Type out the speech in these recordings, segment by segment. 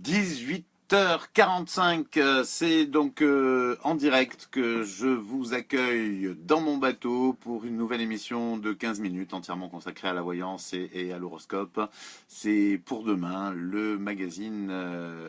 18h45, c'est donc en direct que je vous accueille dans mon bateau pour une nouvelle émission de 15 minutes entièrement consacrée à la voyance et à l'horoscope. C'est pour demain le magazine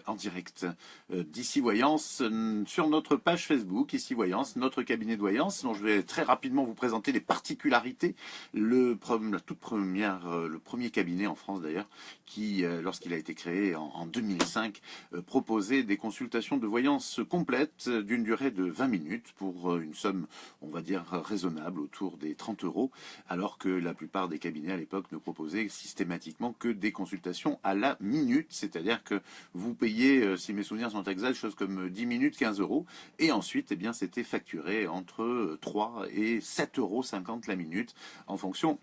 en direct d'Ici Voyance sur notre page Facebook, Ici Voyance, notre cabinet de voyance, dont je vais très rapidement vous présenter les particularités. Le premier cabinet en France d'ailleurs, qui, lorsqu'il a été créé en 2005, proposer des consultations de voyance complètes d'une durée de 20 minutes pour une somme, on va dire, raisonnable, autour des 30 €, alors que la plupart des cabinets à l'époque ne proposaient systématiquement que des consultations à la minute, c'est-à-dire que vous payez, si mes souvenirs sont exacts, chose comme 10 minutes, 15 €, et ensuite, eh bien, c'était facturé entre 3 et 7,50 € la minute, en fonction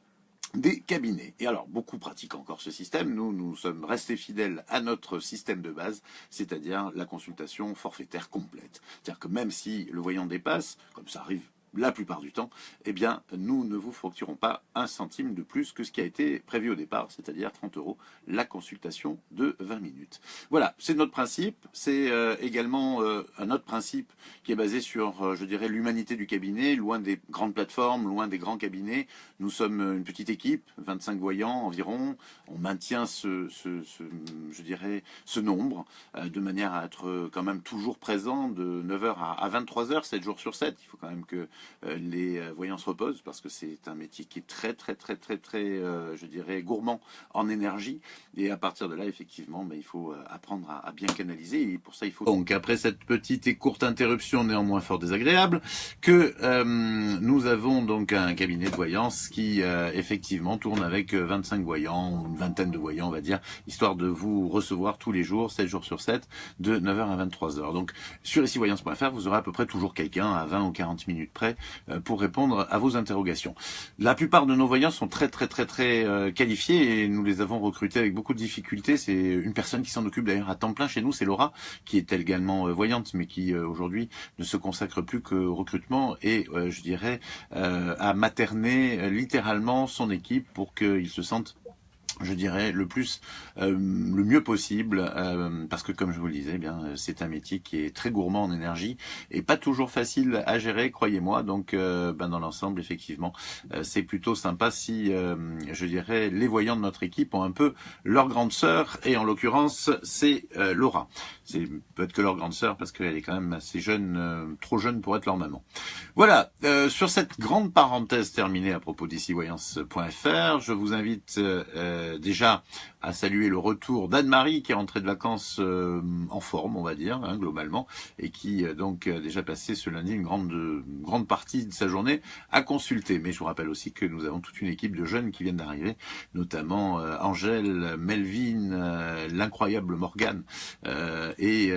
des cabinets. Et alors, beaucoup pratiquent encore ce système. Nous sommes restés fidèles à notre système de base, c'est-à-dire la consultation forfaitaire complète. C'est-à-dire que même si le voyant dépasse, comme ça arrive la plupart du temps, eh bien, nous ne vous facturons pas un centime de plus que ce qui a été prévu au départ, c'est-à-dire 30 €, la consultation de 20 minutes. Voilà, c'est notre principe. C'est également un autre principe qui est basé sur, je dirais, l'humanité du cabinet, loin des grandes plateformes, loin des grands cabinets. Nous sommes une petite équipe, 25 voyants environ. On maintient je dirais, ce nombre de manière à être quand même toujours présent de 9h à 23h, 7 jours sur 7. Il faut quand même que les voyants se reposent parce que c'est un métier qui est très, je dirais, gourmand en énergie. Et à partir de là, effectivement, il faut apprendre à bien canaliser. Et pour ça, il faut donc, après cette petite et courte interruption, néanmoins fort désagréable, que nous avons donc un cabinet de voyance qui, effectivement, tourne avec 25 voyants, une vingtaine de voyants, on va dire, histoire de vous recevoir tous les jours, 7 jours sur 7, de 9h à 23h. Donc, sur icivoyance.fr, vous aurez à peu près toujours quelqu'un à 20 ou 40 minutes près pour répondre à vos interrogations. La plupart de nos voyants sont très qualifiés et nous les avons recrutés avec beaucoup de difficultés. C'est une personne qui s'en occupe d'ailleurs à temps plein chez nous, c'est Laura, qui est également voyante, mais qui aujourd'hui ne se consacre plus qu'au recrutement et je dirais à materner littéralement son équipe pour qu'ils se sentent, je dirais, le mieux possible, parce que comme je vous le disais, eh bien, c'est un métier qui est très gourmand en énergie et pas toujours facile à gérer, croyez-moi. Donc, dans l'ensemble, effectivement, c'est plutôt sympa si, je dirais, les voyants de notre équipe ont un peu leur grande sœur, et en l'occurrence, c'est Laura. C'est peut-être que leur grande sœur, parce qu'elle est quand même assez jeune, trop jeune pour être leur maman. Voilà, sur cette grande parenthèse terminée à propos d'icivoyance.fr, je vous invite déjà à saluer le retour d'Anne-Marie qui est rentrée de vacances en forme, on va dire, globalement, et qui donc a déjà passé ce lundi une grande partie de sa journée à consulter. Mais je vous rappelle aussi que nous avons toute une équipe de jeunes qui viennent d'arriver, notamment Angèle, Melvin, l'incroyable Morgane et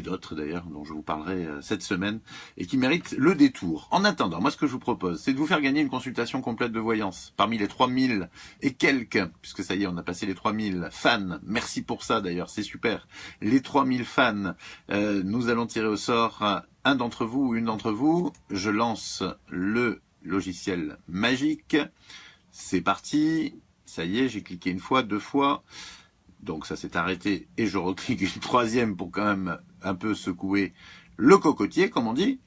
d'autres d'ailleurs dont je vous parlerai cette semaine et qui méritent le détour. En attendant, moi ce que je vous propose, c'est de vous faire gagner une consultation complète de voyance parmi les 3000 et quelques, puisque ça y est, on a passé les 3000 fans. Merci pour ça d'ailleurs, c'est super. Les 3000 fans, nous allons tirer au sort un d'entre vous ou une d'entre vous. Je lance le logiciel magique. C'est parti. Ça y est, j'ai cliqué une fois, deux fois. Donc ça s'est arrêté et je reclique une troisième pour quand même un peu secouer le cocotier, comme on dit.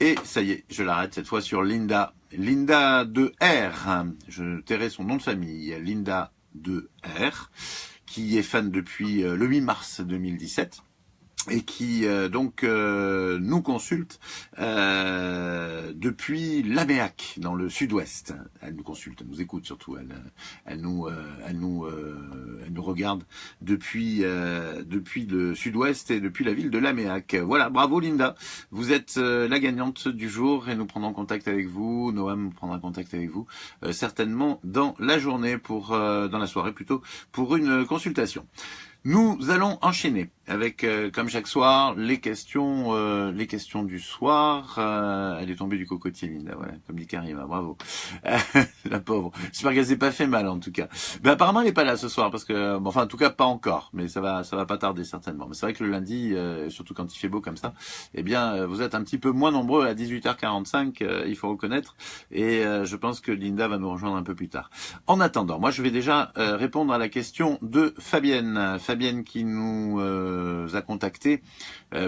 Et ça y est, je l'arrête cette fois sur Linda. Linda de R. Je tairai son nom de famille. Linda de R, qui est fan depuis le 8 mars 2017. Et qui donc nous consulte depuis l'Améac, dans le sud-ouest. Elle nous consulte, elle nous écoute surtout. Elle nous regarde depuis le sud-ouest et depuis la ville de l'Améac. Voilà, bravo Linda. Vous êtes la gagnante du jour et nous prendrons contact avec vous. Noam prendra contact avec vous certainement dans la journée dans la soirée plutôt, pour une consultation. Nous allons enchaîner avec, comme chaque soir, les questions du soir. Elle est tombée du cocotier, Linda, voilà, comme dit Karima, bravo. La pauvre. J'espère qu'elle s'est pas fait mal, en tout cas. Mais apparemment, elle est pas là ce soir, parce que, en tout cas, pas encore, mais ça va pas tarder, certainement. Mais c'est vrai que le lundi, surtout quand il fait beau comme ça, eh bien, vous êtes un petit peu moins nombreux à 18h45, il faut reconnaître, et je pense que Linda va nous rejoindre un peu plus tard. En attendant, moi, je vais déjà répondre à la question de Fabienne. Fabienne qui nous a contacté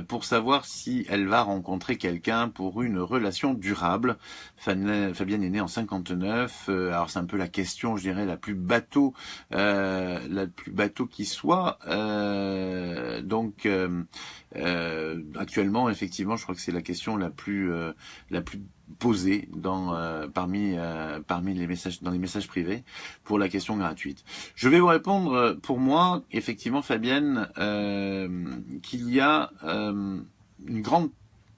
pour savoir si elle va rencontrer quelqu'un pour une relation durable. Fabienne est née en 59. Alors c'est un peu la question, je dirais, la plus bateau qui soit. Actuellement, effectivement, je crois que c'est la question la plus posée parmi les messages, dans les messages privés, pour la question gratuite. Je vais vous répondre, pour moi, effectivement, Fabienne, qu'il y a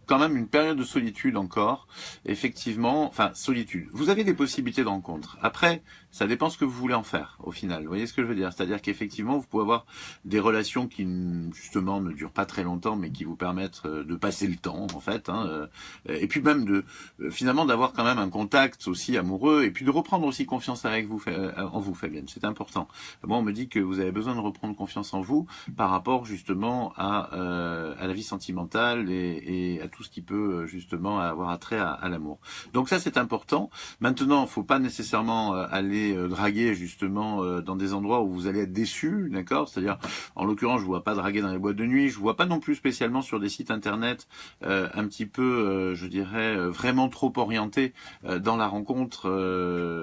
quand même une période de solitude encore, effectivement, enfin solitude. Vous avez des possibilités de rencontre. Après, ça dépend ce que vous voulez en faire au final. Vous voyez ce que je veux dire? C'est-à-dire qu'effectivement, vous pouvez avoir des relations qui justement ne durent pas très longtemps, mais qui vous permettent de passer le temps en fait, et puis même de finalement d'avoir quand même un contact aussi amoureux, et puis de reprendre aussi confiance en vous, Fabienne. C'est important. Moi, on me dit que vous avez besoin de reprendre confiance en vous par rapport justement à la vie sentimentale et à tout ce qui peut justement avoir attrait à l'amour. Donc ça, c'est important. Maintenant, faut pas nécessairement aller draguer justement dans des endroits où vous allez être déçus, d'accord? C'est-à-dire, en l'occurrence, je vois pas draguer dans les boîtes de nuit, je vois pas non plus spécialement sur des sites internet un petit peu, je dirais, vraiment trop orientés dans la rencontre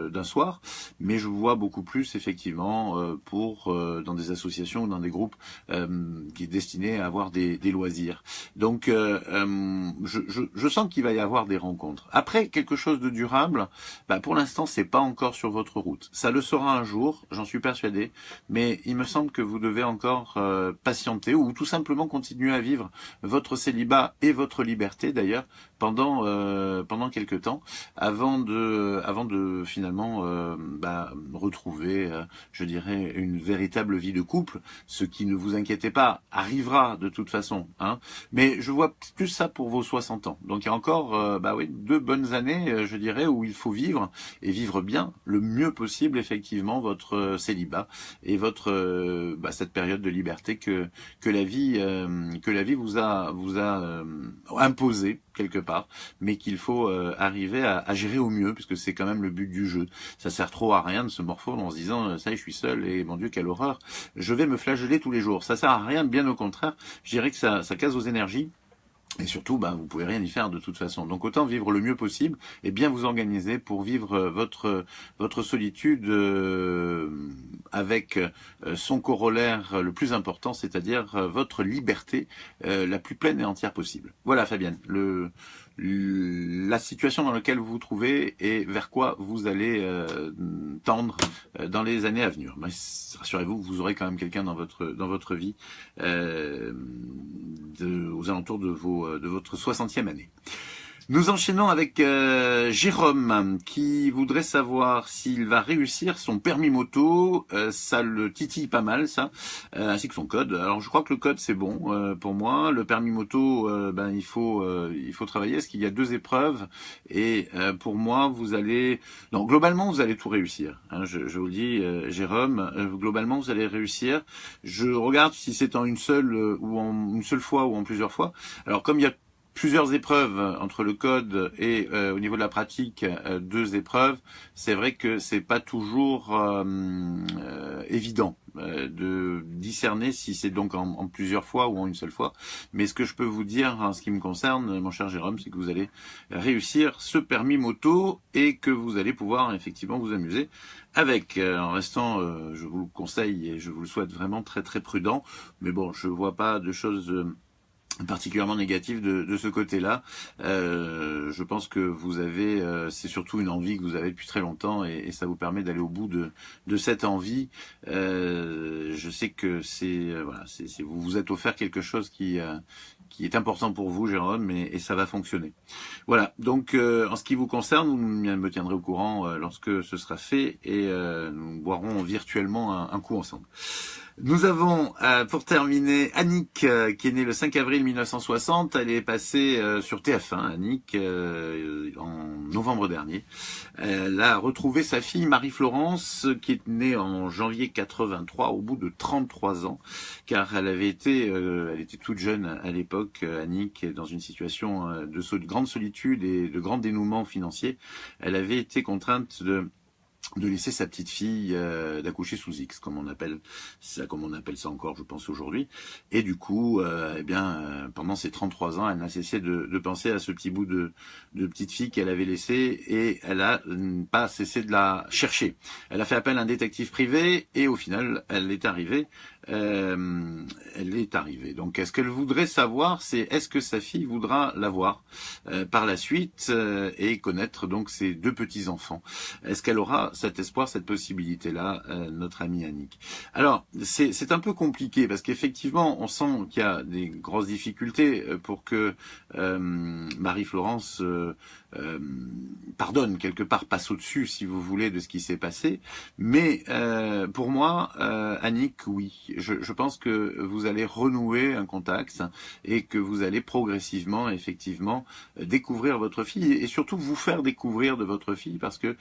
d'un soir, mais je vois beaucoup plus effectivement dans des associations ou dans des groupes qui est destiné à avoir des loisirs. Donc, je sens qu'il va y avoir des rencontres. Après, quelque chose de durable, pour l'instant, c'est pas encore sur votre route. Ça le sera un jour, j'en suis persuadé, mais il me semble que vous devez encore patienter ou tout simplement continuer à vivre votre célibat et votre liberté d'ailleurs pendant quelque temps avant de finalement retrouver, je dirais, une véritable vie de couple. Ce qui, ne vous inquiétez pas, arrivera de toute façon, hein. Mais je vois plus ça pour vos 60 ans. Donc il y a encore 2 bonnes années, je dirais, où il faut vivre et vivre bien, le mieux possible effectivement votre célibat et votre cette période de liberté que la vie vous a imposé quelque part, mais qu'il faut arriver à gérer au mieux, puisque c'est quand même le but du jeu. Ça sert trop à rien de se morfondre en se disant ça y est, je suis seul et mon Dieu quelle horreur, je vais me flageller tous les jours. Ça sert à rien, bien au contraire. Je dirais que ça casse vos énergies. Et surtout, vous pouvez rien y faire de toute façon. Donc autant vivre le mieux possible et bien vous organiser pour vivre votre solitude avec son corollaire le plus important, c'est-à-dire votre liberté la plus pleine et entière possible. Voilà, Fabienne, la situation dans laquelle vous vous trouvez et vers quoi vous allez tendre dans les années à venir. Mais rassurez-vous, vous aurez quand même quelqu'un dans votre vie aux alentours de votre 60e année. Nous enchaînons avec Jérôme qui voudrait savoir s'il va réussir son permis moto. Ça le titille pas mal, ça, ainsi que son code. Alors je crois que le code c'est bon pour moi. Le permis moto, il faut travailler parce qu'il y a 2 épreuves et pour moi globalement vous allez tout réussir. Hein, je vous le dis, Jérôme, globalement vous allez réussir. Je regarde si c'est en une seule fois ou en plusieurs fois. Alors comme il y a plusieurs épreuves entre le code et au niveau de la pratique, 2 épreuves, c'est vrai que c'est pas toujours évident de discerner si c'est donc en plusieurs fois ou en une seule fois. Mais ce que je peux vous dire en ce qui me concerne, mon cher Jérôme, c'est que vous allez réussir ce permis moto et que vous allez pouvoir effectivement vous amuser avec, en restant, je vous le conseille et je vous le souhaite vraiment très très prudent. Mais bon, je vois pas de choses particulièrement négatif de ce côté-là. Je pense que vous avez, c'est surtout une envie que vous avez depuis très longtemps et ça vous permet d'aller au bout de cette envie. Je sais que vous vous êtes offert quelque chose qui est important pour vous, Jérôme, et ça va fonctionner. Voilà, donc en ce qui vous concerne, vous me tiendrez au courant lorsque ce sera fait et nous boirons virtuellement un coup ensemble. Nous avons, pour terminer, Annick, qui est née le 5 avril 1960. Elle est passée sur TF1, Annick, en novembre dernier. Elle a retrouvé sa fille Marie-Florence, qui est née en janvier 83, au bout de 33 ans, car elle était toute jeune à l'époque, Annick, dans une situation de grande solitude et de grand dénouement financier. Elle avait été contrainte de laisser sa petite fille d'accoucher sous X, comme on appelle ça encore, je pense, aujourd'hui. Et du coup, pendant ses 33 ans, elle n'a cessé de penser à ce petit bout de petite fille qu'elle avait laissé, et elle a pas cessé de la chercher. Elle a fait appel à un détective privé, et au final, elle est arrivée. Donc, ce qu'elle voudrait savoir, c'est est-ce que sa fille voudra la voir par la suite et connaître donc ses 2 petits-enfants. Est-ce qu'elle aura cet espoir, cette possibilité-là, notre amie Annick? Alors, c'est un peu compliqué parce qu'effectivement, on sent qu'il y a des grosses difficultés pour que Marie-Florence pardonne quelque part, passe au-dessus, si vous voulez, de ce qui s'est passé. Mais pour moi, Annick, oui. Je pense que vous allez renouer un contact et que vous allez progressivement, effectivement, découvrir votre fille et surtout vous faire découvrir de votre fille parce que,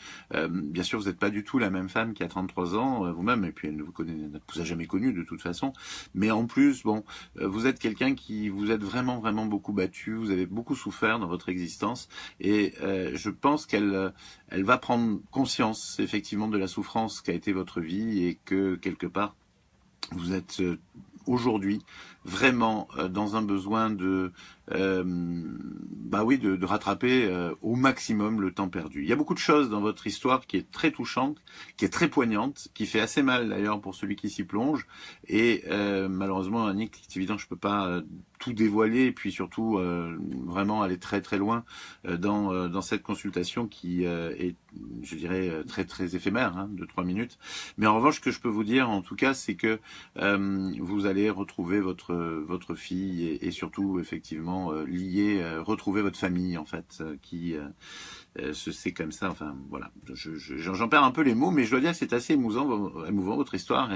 bien sûr, vous n'êtes pas du tout la même femme qui a 33 ans, vous-même, et puis elle ne vous a jamais connu de toute façon. Mais en plus, bon, vous êtes quelqu'un qui vous êtes vraiment, vraiment beaucoup battu, vous avez beaucoup souffert dans votre existence et je pense qu'elle va prendre conscience, effectivement, de la souffrance qu'a été votre vie et que, quelque part, vous êtes aujourd'hui vraiment dans un besoin de rattraper au maximum le temps perdu. Il y a beaucoup de choses dans votre histoire qui est très touchante, qui est très poignante, qui fait assez mal d'ailleurs pour celui qui s'y plonge. Et malheureusement, Annick, c'est évident, je peux pas tout dévoiler et puis surtout vraiment aller très très loin dans cette consultation qui est, je dirais, très très éphémère, de 3 minutes. Mais en revanche, ce que je peux vous dire en tout cas, c'est que vous allez retrouver votre fille et surtout effectivement retrouver votre famille en fait qui se sait comme ça. Enfin voilà, j'en perds un peu les mots, mais je dois dire que c'est assez émouvant votre histoire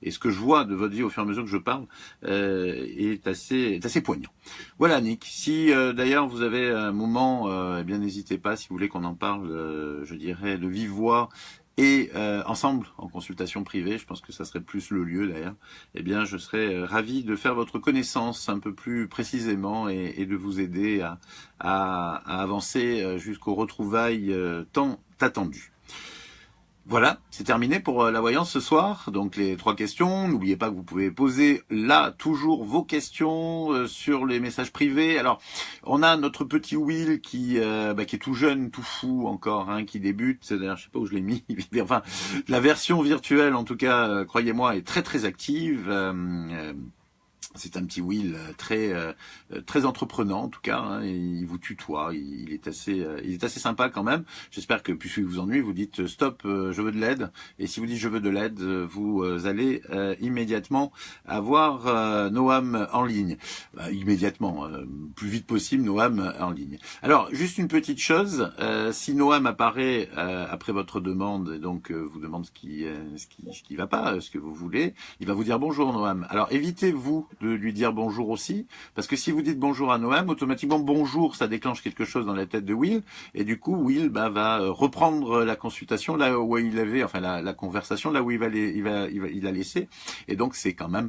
et ce que je vois de votre vie au fur et à mesure que je parle est assez poignant. Voilà, Annick. Si d'ailleurs vous avez un moment, eh bien n'hésitez pas si vous voulez qu'on en parle, je dirais de vive voix. Et ensemble, en consultation privée, je pense que ça serait plus le lieu d'ailleurs, eh bien je serais ravi de faire votre connaissance un peu plus précisément et de vous aider à avancer jusqu'aux retrouvailles tant attendues. Voilà, c'est terminé pour la voyance ce soir. Donc les 3 questions. N'oubliez pas que vous pouvez poser là toujours vos questions sur les messages privés. Alors, on a notre petit Will qui est tout jeune, tout fou encore, qui débute. D'ailleurs, je sais pas où je l'ai mis. Enfin, la version virtuelle, en tout cas, croyez-moi, est très très active. C'est un petit Will très entreprenant en tout cas, et il vous tutoie, il est assez sympa quand même. J'espère que puisque vous ennuyez, vous dites stop, je veux de l'aide. Et si vous dites je veux de l'aide, vous allez immédiatement avoir Noam en ligne. Immédiatement, plus vite possible, Noam en ligne. Alors juste une petite chose, si Noam apparaît après votre demande, donc vous demande ce qui va pas, ce que vous voulez, il va vous dire bonjour Noam. Alors évitez-vous de lui dire bonjour aussi, parce que si vous dites bonjour à Noam, automatiquement bonjour, ça déclenche quelque chose dans la tête de Will, et du coup Will va reprendre la consultation là où il avait, enfin la conversation là où il a laissé, et donc c'est quand même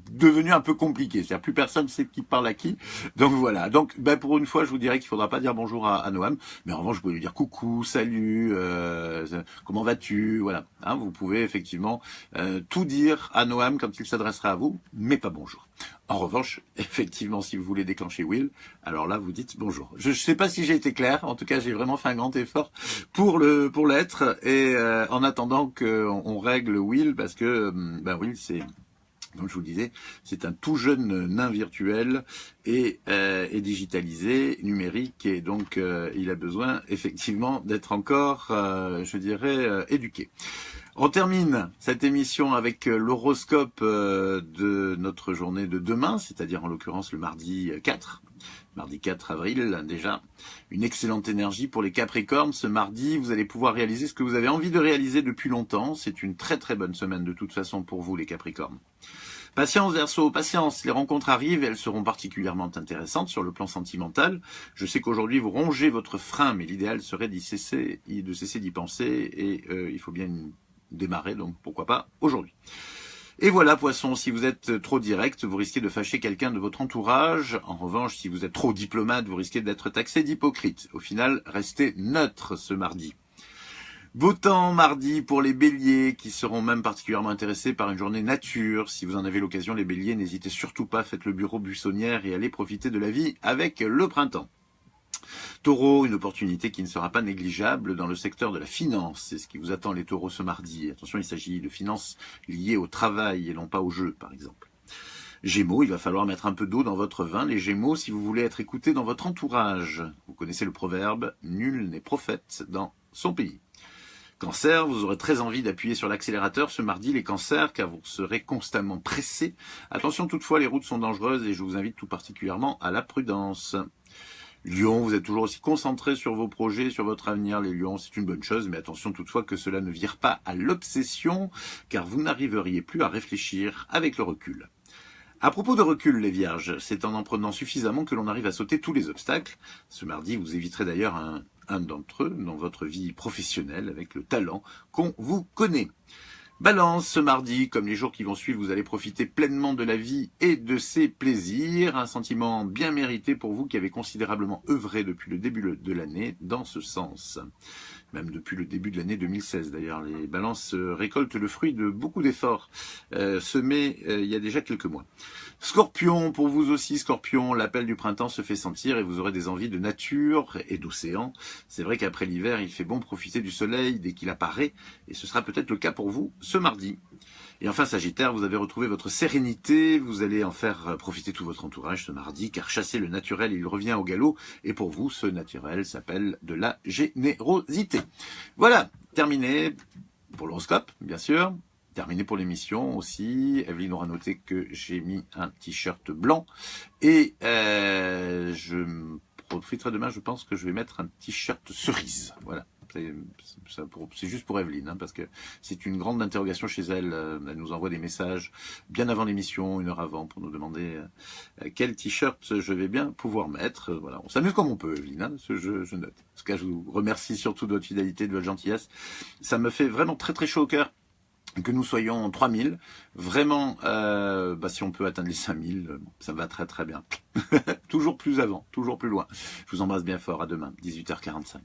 devenu un peu compliqué, c'est-à-dire plus personne sait qui parle à qui, donc voilà. Donc pour une fois je vous dirais qu'il faudra pas dire bonjour à Noam, mais en revanche vous pouvez lui dire coucou, salut, comment vas-tu, voilà, vous pouvez effectivement tout dire à Noam quand il s'adressera à vous, mais pas bonjour. En revanche, effectivement, si vous voulez déclencher Will, alors là, vous dites bonjour. Je ne sais pas si j'ai été clair. En tout cas, j'ai vraiment fait un grand effort pour l'être. Et en attendant qu'on règle Will, parce que Will, c'est, comme je vous le disais, c'est un tout jeune nain virtuel et digitalisé, numérique, et donc il a besoin effectivement d'être encore, je dirais, éduqué. On termine cette émission avec l'horoscope de notre journée de demain, c'est-à-dire en l'occurrence le mardi 4 avril déjà. Une excellente énergie pour les Capricornes. Ce mardi, vous allez pouvoir réaliser ce que vous avez envie de réaliser depuis longtemps. C'est une très très bonne semaine de toute façon pour vous les Capricornes. Patience Verseau, patience, les rencontres arrivent et elles seront particulièrement intéressantes sur le plan sentimental. Je sais qu'aujourd'hui vous rongez votre frein, mais l'idéal serait de cesser d'y penser et il faut bien démarrer, donc pourquoi pas aujourd'hui. Et voilà, Poisson, si vous êtes trop direct, vous risquez de fâcher quelqu'un de votre entourage. En revanche, si vous êtes trop diplomate, vous risquez d'être taxé d'hypocrite. Au final, restez neutre ce mardi. Beau temps mardi pour les béliers qui seront même particulièrement intéressés par une journée nature. Si vous en avez l'occasion, les béliers, n'hésitez surtout pas, faites le bureau buissonnière et allez profiter de la vie avec le printemps. Taureau, une opportunité qui ne sera pas négligeable dans le secteur de la finance. C'est ce qui vous attend les taureaux ce mardi. Attention, il s'agit de finances liées au travail et non pas au jeu, par exemple. Gémeaux, il va falloir mettre un peu d'eau dans votre vin, les Gémeaux, si vous voulez être écoutés dans votre entourage. Vous connaissez le proverbe, nul n'est prophète dans son pays. Cancer, vous aurez très envie d'appuyer sur l'accélérateur ce mardi, les cancers, car vous serez constamment pressés. Attention toutefois, les routes sont dangereuses et je vous invite tout particulièrement à la prudence. Lion, vous êtes toujours aussi concentrés sur vos projets, sur votre avenir. Les lions, c'est une bonne chose, mais attention toutefois que cela ne vire pas à l'obsession, car vous n'arriveriez plus à réfléchir avec le recul. À propos de recul, les vierges, c'est en prenant suffisamment que l'on arrive à sauter tous les obstacles. Ce mardi, vous éviterez d'ailleurs un d'entre eux dans votre vie professionnelle avec le talent qu'on vous connaît. Balance, ce mardi, comme les jours qui vont suivre, vous allez profiter pleinement de la vie et de ses plaisirs. Un sentiment bien mérité pour vous qui avez considérablement œuvré depuis le début de l'année dans ce sens. Même depuis le début de l'année 2016 d'ailleurs. Les balances récoltent le fruit de beaucoup d'efforts semés il y a déjà quelques mois. Scorpion, pour vous aussi Scorpion, l'appel du printemps se fait sentir et vous aurez des envies de nature et d'océan. C'est vrai qu'après l'hiver, il fait bon profiter du soleil dès qu'il apparaît et ce sera peut-être le cas pour vous ce mardi. Et enfin Sagittaire, vous avez retrouvé votre sérénité, vous allez en faire profiter tout votre entourage ce mardi, car chasser le naturel, il revient au galop, et pour vous, ce naturel s'appelle de la générosité. Voilà, terminé pour l'horoscope, bien sûr, terminé pour l'émission aussi. Evelyne aura noté que j'ai mis un t-shirt blanc, et je profiterai demain, je pense que je vais mettre un t-shirt cerise, voilà. C'est juste pour Evelyne, hein, parce que c'est une grande interrogation chez elle. Elle nous envoie des messages bien avant l'émission, 1 heure avant, pour nous demander quel t-shirt je vais bien pouvoir mettre. Voilà, on s'amuse comme on peut, Evelyne, hein, je note. En tout cas, je vous remercie surtout de votre fidélité, de votre gentillesse. Ça me fait vraiment très très chaud au cœur que nous soyons 3000. Vraiment, si on peut atteindre les 5000, ça va très très bien. Toujours plus avant, toujours plus loin. Je vous embrasse bien fort. À demain, 18h45.